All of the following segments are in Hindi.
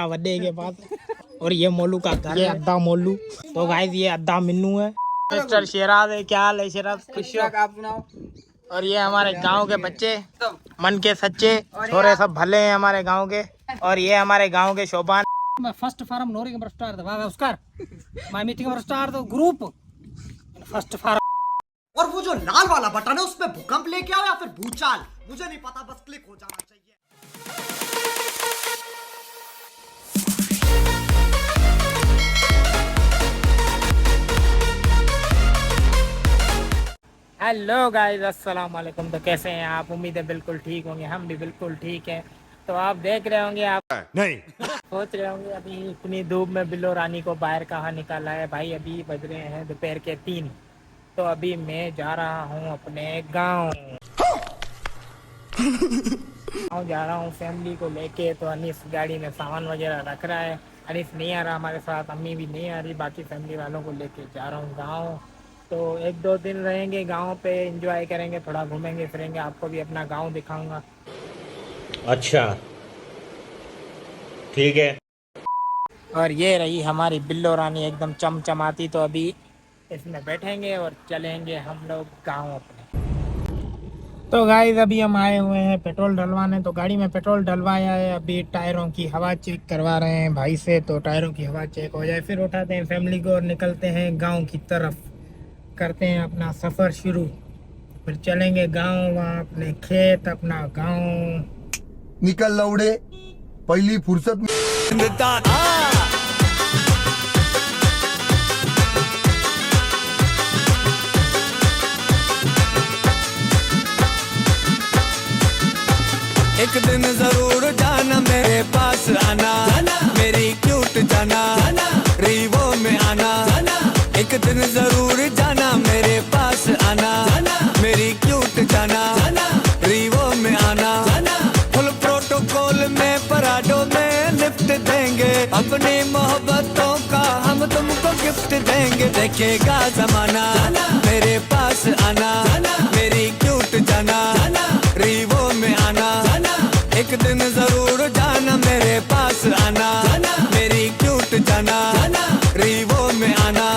वड्डे के पास। और ये मोलू का घर, ये अद्दा मोलू। तो गाइस ये अद्दा मिन्नू है। मिस्टर शेराज है, क्या हाल है शेराज? आप सुनाओ। और ये हमारे गांव के बच्चे, मन के सच्चे छोरे, सब भले हैं हमारे गांव के। और ये हमारे गांव के शोभान। फर्स्ट फार्म नोरी के स्टार्ट उसकार माय मीटिंग में स्टार्ट तो ग्रुप फर्स्ट फार्म। और वो जो लाल वाला बटन है उसमें भूकंप लेके आओ या फिर भूचाल, मुझे नहीं पता, बस क्लिक हो जाना चाहिए। हेलो गाइस, अस्सलाम वालेकुम। तो कैसे हैं आप? उम्मीद है बिल्कुल ठीक होंगे, हम भी बिल्कुल ठीक हैं। तो आप देख रहे होंगे, आप नहीं सोच रहे होंगे अभी इतनी धूप में बिल्लो रानी को बाहर कहाँ निकाला है। भाई अभी बज रहे हैं दोपहर के 3। तो अभी मैं जा रहा हूँ अपने गाँव जा रहा हूँ फैमिली को लेके। तो अनीस गाड़ी में सामान वगैरह रख रहा है। अनीस नहीं आ रहा हमारे साथ, अम्मी भी नहीं आ रही, बाकी फैमिली वालों को लेके जा रहा हूँ गाँव। तो 1-2 दिन रहेंगे गांव पे, एंजॉय करेंगे, थोड़ा घूमेंगे फिरेंगे, आपको भी अपना गांव दिखाऊंगा। अच्छा ठीक है। और ये रही हमारी बिल्लो रानी एकदम चमचमाती। तो अभी इसमें बैठेंगे और चलेंगे हम लोग गांव अपने। तो गाइस अभी हम आए हुए हैं पेट्रोल डलवाने। तो गाड़ी में पेट्रोल डलवाया है, अभी टायरों की हवा चेक करवा रहे हैं भाई से। तो टायरों की हवा चेक हो जाए फिर उठाते हैं फैमिली को और निकलते हैं गाँव की तरफ, करते हैं अपना सफ़र शुरू। फिर चलेंगे गांव, वहाँ अपने खेत, अपना गांव। निकल लौड़े पहली फुर्सत में। एक दिन जरूर जाना मेरे पास आना, मेरी क्यूट जाना, रीवो में आना। एक दिन जरूर जाना मेरे पास आना, मेरी क्यूट जाना, रीवो में आना। फुल प्रोटोकॉल में पराडो में लिफ्ट देंगे, अपनी मोहब्बतों का हम तुमको गिफ्ट देंगे। देखेगा जमाना मेरे पास आना, मेरी क्यूट जाना, रीवो में आना। एक दिन जरूर जाना मेरे पास आना, मेरी क्यूट जाना, रीवो में आना।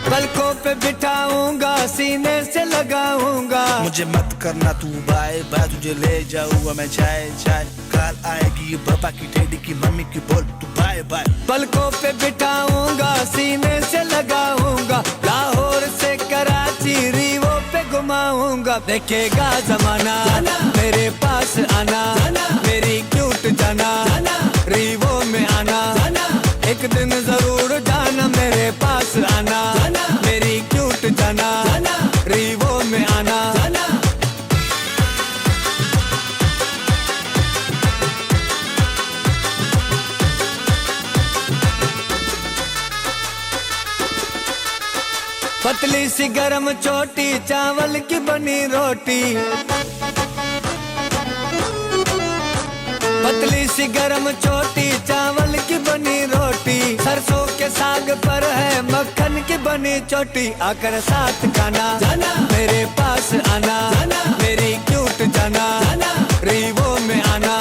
पलकों पे बिठाऊंगा, सीने से लगाऊंगा। मुझे मत करना तू बाय बाय, तुझे ले जाऊंगा मैं चाय चाय। काल आएगी पापा की, डैडी की, मम्मी की, बोल तू बाय बाय। पलकों पे बिठाऊंगा, सीने से लगाऊंगा। लाहौर से कराची, रीवो पे घुमाऊंगा। देखेगा जमाना मेरे पास आना, मेरी क्यूट जाना, रीवो में आना। एक दिन जरूर जाना मेरे पास आना, मेरी क्यूट जाना, रीवो में आना। पतली सी गरम चोटी, चावल की बनी रोटी। पतली सी गरम चोटी, चावल की बनी रोटी। सरसों के साग पर है मक्खन की बनी चोटी। आकर साथ खाना, मेरे पास आना, मेरी क्यूट जाना, रीवो में आना।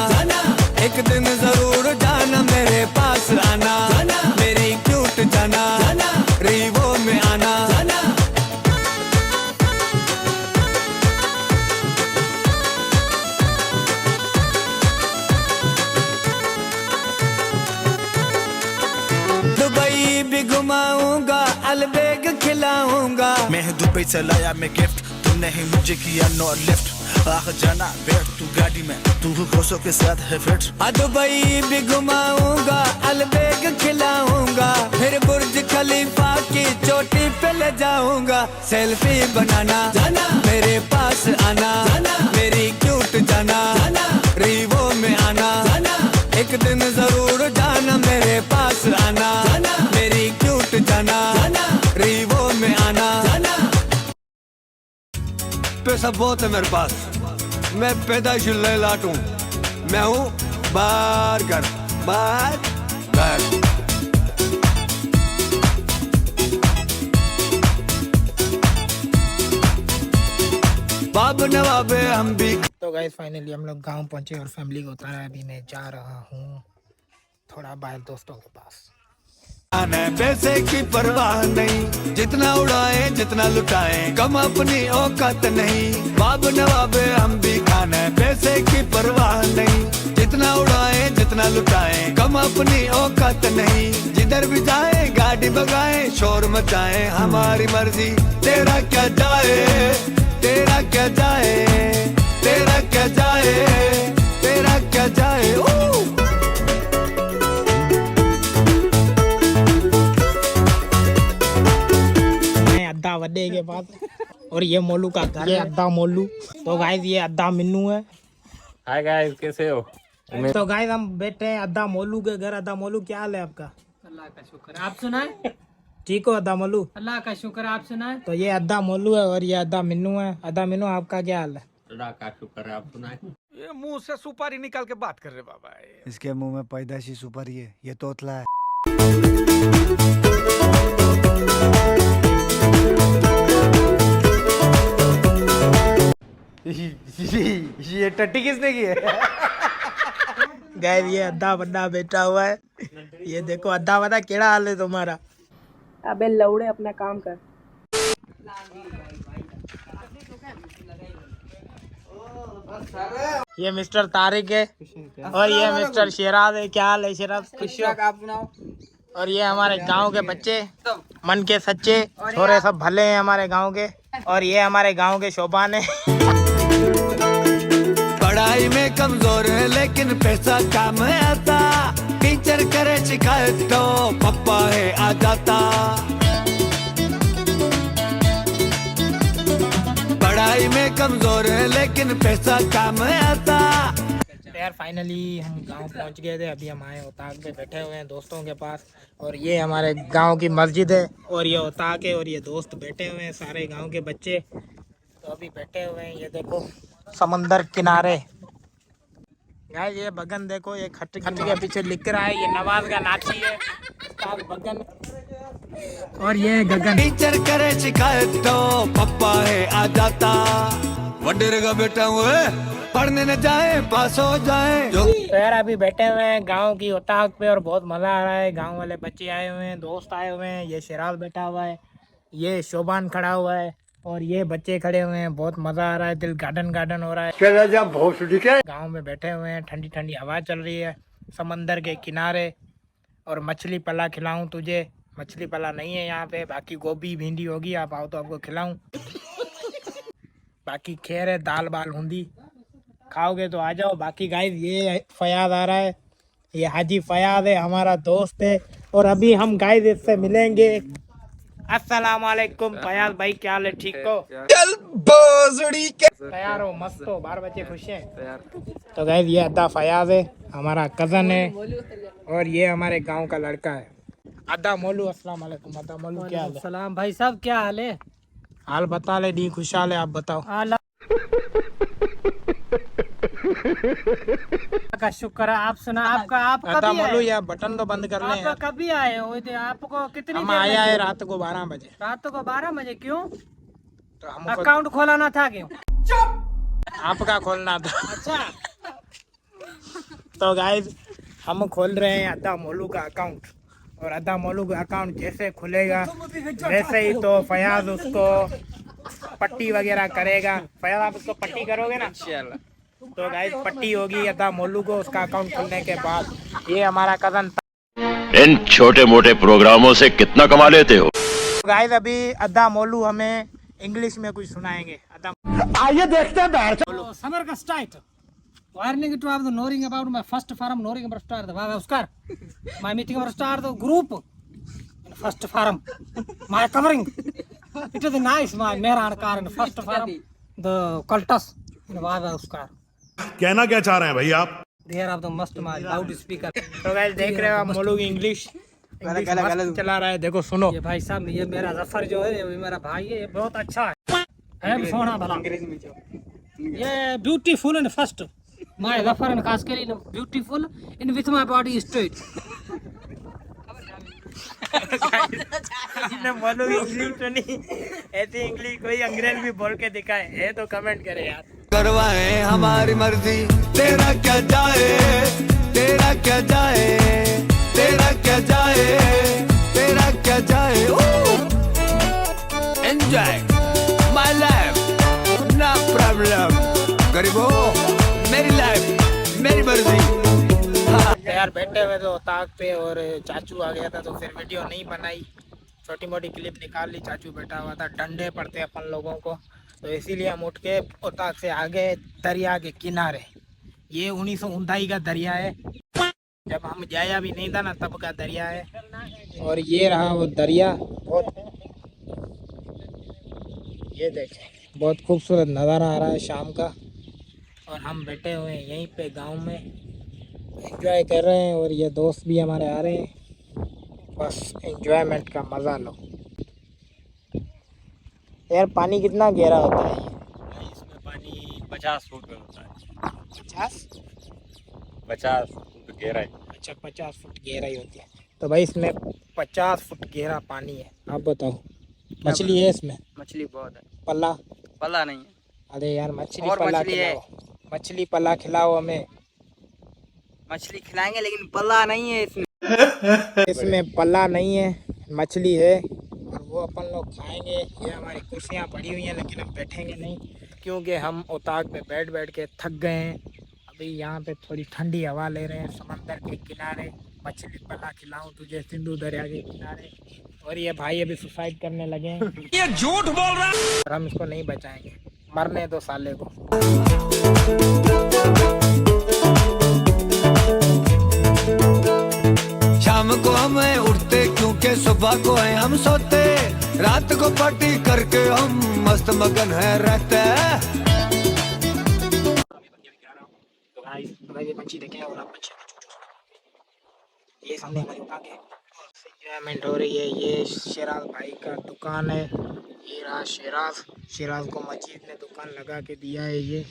एक दिन जरूर जाना मेरे पास आना, मेरी क्यूट जाना, रीवो में आना। दुबई भी घुमाऊंगा, अलबेग खिलाऊंगा। मैं दुबई से लाया मैं गिफ्ट, तूने ही मुझे किया नो लिफ्ट। आह जाना बैठ तू गाड़ी में, तू खुशों के साथ है फिट। दुबई भी घुमाऊंगा, अलबेग खिलाऊंगा। फिर बुर्ज खलीफा की चोटी पे ले जाऊंगा। सेल्फी बनाना मेरे पास आना, मेरी क्यूट जाना, रीवो में आना। एक दिन जरूर जाना मेरे पास आना, मेरी क्यूट जाना, रीवो में आना। पैसा बहुत है मेरे पास, मैं पैदाइश लाट हूँ। मैं हूँ बार। बाब नवाबे हम भी तो गाइस फाइनली हम लोग गांव पहुंचे और फैमिली को उतारा। अभी मैं जा रहा हूँ थोड़ा बाहर दोस्तों के पास। खाना है, पैसे की परवाह नहीं, जितना उड़ाए जितना लुटाए कम अपनी औकात नहीं। बाब नवाबे हम भी खाना है, पैसे की परवाह नहीं, जितना उड़ाए जितना लुटाए कम अपनी औकात नहीं। जिधर भी जाए गाड़ी भगाए शोर मचाए हमारी मर्जी, तेरा क्या जाए तेरा क्या जाए तेरा क्या जाए तेरा क्या जाए। अद्दा वड्डे के पास और ये मोलू का घर, ये अद्दा मोलू। तो गाइस ये अद्दा मिन्नू है। हाय गाइस, कैसे हो? तो गाइस हम बैठे हैं अद्दा मोलू के घर। अद्दा मोलू क्या हाल है आपका? अल्लाह का शुक्र, आप सुनाए? ठीक हो अद्दा मोलू? अल्लाह का शुक्र, आप सुनाए? तो ये अद्दा मोलू है और ये अद्दा मिन्नू है। अद्दा मिन्नू आपका क्या हाल है? अल्लाह का शुक्र है, आप सुनाए? ये मुंह से सुपारी निकाल के बात कर रहे बाबा। इसके मुंह में पैदाशी सुपारी है, ये तोतला है। ये टट्टी किसने की है? गाइस ये अद्दा बड्डा बैठा हुआ है। ये देखो अद्दा बता केड़ा हाल है तुम्हारा? अबे लौड़े अपना काम कर। ये मिस्टर तारिक है और ये मिस्टर शेराज है। क्या हाल है शेराज? आप सुनाओ। और ये हमारे गांव के बच्चे मन के सच्चे छोरे सब भले हैं हमारे गांव के। और ये हमारे गांव के शोभान है। पढ़ाई में कमजोर है लेकिन पैसा काम आता, टीचर करे शिकायत तो पप्पा है आ जाता। पढ़ाई में कमजोर है लेकिन पैसा काम आता। तो यार फाइनली हम गांव पहुंच गए थे। अभी हम आए उताक पे बैठे हुए हैं दोस्तों के पास। और ये हमारे गांव की मस्जिद है और ये उताक है और ये दोस्त बैठे हुए हैं सारे गांव के बच्चे। तो अभी बैठे हुए हैं, ये देखो समंदर किनारे। यार ये बगन देखो, ये खट के पीछे लिख रहा है, ये नवाज का नाची है उस्ताद बगन। और ये गगन। टीचर करे शिकायत तो पप्पा है आ जाता। वडेरे का बेटा हुए पढ़ने न जाए पास हो जाए। तो यार अभी बैठे हुए हैं गांव की उताक पे और बहुत मजा आ रहा है। गांव वाले बच्चे आए हुए हैं, दोस्त आए हुए हैं। ये शेराज बैठा हुआ है, ये शोभान खड़ा हुआ है और ये बच्चे खड़े हुए हैं। बहुत मजा आ रहा है, दिल गार्डन गार्डन हो रहा है। गांव में बैठे हुए हैं, ठंडी ठंडी हवा चल रही है समंदर के किनारे। और मछली पला खिलाऊं तुझे? मछली पला नहीं है यहाँ पे, बाकी गोभी भिंडी होगी, आप आओ तो आपको खिलाऊं। बाकी खैर है, दाल बाल हुंदी खाओगे तो आ जाओ। बाकी गाइस ये फयाज आ रहा है, ये हाजी फयाज है हमारा दोस्त है। और अभी हम गाइस इससे मिलेंगे। अस्सलाम वालेकुम फयाज भाई, क्या हाल है? ठीक हो? तैयार हो? मस्त हो? 12 बजे खुश हैं? तो गाइस ये अद्दा फयाज है हमारा कजन है और ये हमारे गांव का लड़का है अद्दा मोलू। अस्सलाम वालेकुम अद्दा मोलू, क्या हाल है? सलाम भाई साहब, क्या हाल है? हाल बता ले, दी खुशहाल है, आप बताओ। का शुक्र है, आप सुना? आपका आप अद्दा कभी मोलू आए? यार बटन तो बंद कर ले आप यार। कभी आए हो? आपको कितनी हम देर आया है लगी? रात को 12 बजे। रात को 12 बजे क्यों? तो हमको अकाउंट खोलाना था क्यों? आपका खोलना था। अच्छा। तो गाइस हम खोल रहे हैं अद्दा मोलू का अकाउंट। और अद्दा मोलू का अकाउंट जैसे खुलेगा वैसे ही तो फयाज उसको पट्टी वगैरह करेगा। फयाज आप उसको पट्टी करोगे ना? तो गाइस पट्टी होगी अद्दा मोलू को उसका अकाउंट खुलने के बाद। ये हमारा कजन। इन छोटे मोटे प्रोग्रामों से कितना कमा लेते हो? गाइस अभी अद्दा मोलू हमें इंग्लिश में कुछ सुनाएंगे। अद्दा आइए देखते हैं। Summer का start. Warning to have the knowing about my first forum, knowing about start the Oscar. My meeting about start the group. First forum. My covering. It is nice. My Meran car in first forum. The cultus in Oscar. कहना क्या चाह रहे हैं भाई आप? There are the must my loud speaker. तो गाइस देख रहे हो आप मोलू की इंग्लिश मस्त चला रहा है। देखो सुनो। ये भाई साहब, ये मेरा जफर जो है, ये मेरा भाई है, ये बहुत अच्छा है भी सोना भला। ये beautiful and first my Zafar and खास कर beautiful in with my body straight. Molu की इंग्लिश सुनी, ऐसी इंग्लिश कोई अंग्रेज भी बोल के दिखाए है तो कमेंट करे यार। करवाए हमारी मर्जी, तेरा क्या जाए, तेरा क्या जाए, तेरा क्या जाए, तेरा क्या जाए। Enjoy my life, no problem. गरीबो मेरी लाइफ मेरी मर्जी। यार बैठे हुए तो ताक पे और चाचू आ गया था तो फिर वीडियो नहीं बनाई, छोटी मोटी क्लिप निकाल ली। चाचू बैठा हुआ था, डंडे पड़ते अपन लोगों को, तो इसीलिए हम उठ के उताक से आगे दरिया के किनारे। ये 1929 का दरिया है, जब हम जाया भी नहीं था ना तब का दरिया है। और ये रहा वो दरिया, बहुत ये देखें बहुत खूबसूरत नज़ारा आ रहा है शाम का। और हम बैठे हुए हैं यहीं पे गांव में, एंजॉय कर रहे हैं। और ये दोस्त भी हमारे आ रहे हैं, बस एंजॉयमेंट का मज़ा लो। यार पानी कितना गहरा होता है? इसमें पानी 50 फुट में होता है। 50 फुट गहराई। अच्छा 50 फुट गहराई होती है। तो भाई इसमें 50 फुट गहरा पानी है। आप बताओ मछली है इसमें? मछली बहुत है। पल्ला? पल्ला नहीं है। अरे यार मछली पल्ला खिलाओ, मछली पल्ला खिलाओ हमें। मछली खिलाएंगे लेकिन पल्ला नहीं है इसमें। इसमें पल्ला नहीं है, मछली है और वो अपन लोग खाएंगे। ये हमारी कुर्सियाँ पड़ी हुई हैं लेकिन हम बैठेंगे नहीं क्योंकि हम उताक पे बैठ बैठ के थक गए हैं। अभी यहाँ पे थोड़ी ठंडी हवा ले रहे हैं समंदर के किनारे। मछली पल्ला खिलाऊं तुझे सिंधु दरिया के किनारे। और ये भाई अभी सुसाइड करने लगे हैं। ये झूठ बोल रहा है। और हम इसको नहीं बचाएंगे, मरने दो साले को। शाम को हमें उठते क्योंकि सुबह को है हम सोते, रात को पार्टी करके हम मस्त मगन है रहते हैं। ये पंछी देखें और आप पंछी ये सामने हमारी उताक है, एंजॉयमेंट हो रही है। ये शेराज भाई का दुकान है, ये रहा शेराज को मजीद ने दुकान लगा के दिया है। ये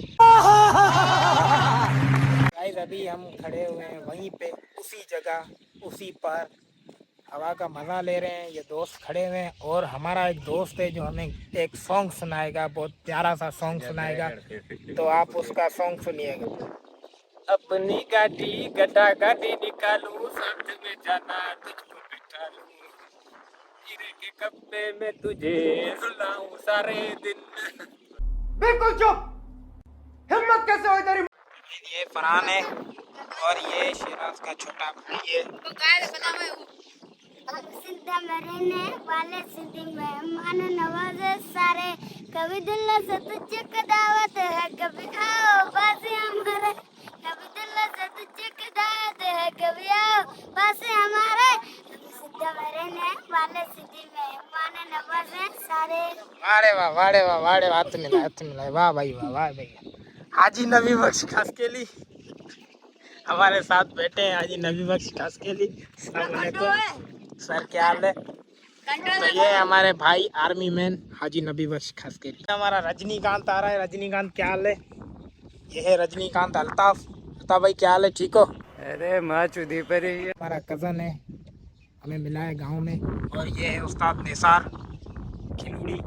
गाइस अभी हम खड़े हुए हैं वहीं पे, उसी जगह उसी पर हवा का मज़ा ले रहे हैं। ये दोस्त खड़े हुए हैं और हमारा एक दोस्त है जो हमें एक सॉन्ग सुनाएगा, बहुत प्यारा सा सॉन्ग सुनाएगा, तो आप उसका सॉन्ग सुनिएगा। अपनी गाड़ी गटा गाड़ी निकालूं, साथ में जाना तुझको बिठा लूं, हीरे के कपड़े में तुझे सुलाऊं सारे दिन। बिल्कुल चुप, हिम्मत कैसे हुई तेरी? ये फरहान है और ये शेराज का छोटा भाई है। रहने वाले सिद्धि मेहमान नवाजे सारे, कभी दुल्ला से तुझे का दावत है, कभी आओ पासे हमारे, कभी दुल्ला से तुझे का दावत है, कभी आओ पासे हमारे। सिद्ध रहने वाले सिद्धि मेहमान नवाजे सारे। वाड़े वाह वाड़े वाह वाड़े वाह, हाथ मिलाए वाह भाई वाह भैया। हाजी नबी बख्श खासकेली हमारे साथ बैठे हैं, हाजी नबी बख्श खासकेली। अस्सलाम वालेकुम सर, क्या हाल है? तो ये हमारे भाई आर्मी मैन हाजी नबी बख्श खासकेली। हमारा रजनीकांत आ रहा है। रजनीकांत क्या हाल है? ये है रजनीकांत। अल्ताफ भाई क्या हाल है? ठीक हो? अरे माँ चुदी पर ही। हमारा कज़न है, हमें मिला है गांव में। और ये है उस्ताद निसार खिलूड़ी।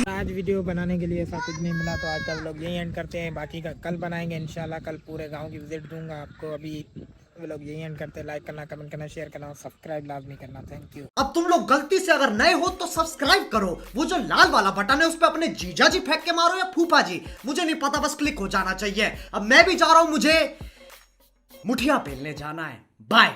आज वीडियो बनाने के लिए ऐसा कुछ नहीं मिला तो आज का व्लॉग यही एंड करते हैं। बाकी का कल बनाएंगे इंशाल्लाह। कल पूरे गांव की विजिट दूंगा आपको। अभी व्लॉग यही एंड करते हैं। लाइक करना, कमेंट करना, शेयर करना और सब्सक्राइब लाजमी करना। Thank you. अब तुम लोग गलती से अगर नए हो तो सब्सक्राइब करो, वो जो लाल वाला बटन है उस पर अपने जीजा जी फेंक के मारो या फूफा जी, मुझे नहीं पता, बस क्लिक हो जाना चाहिए। अब मैं भी जा रहा हूं, मुझे मुठिया पेलने जाना है। बाय।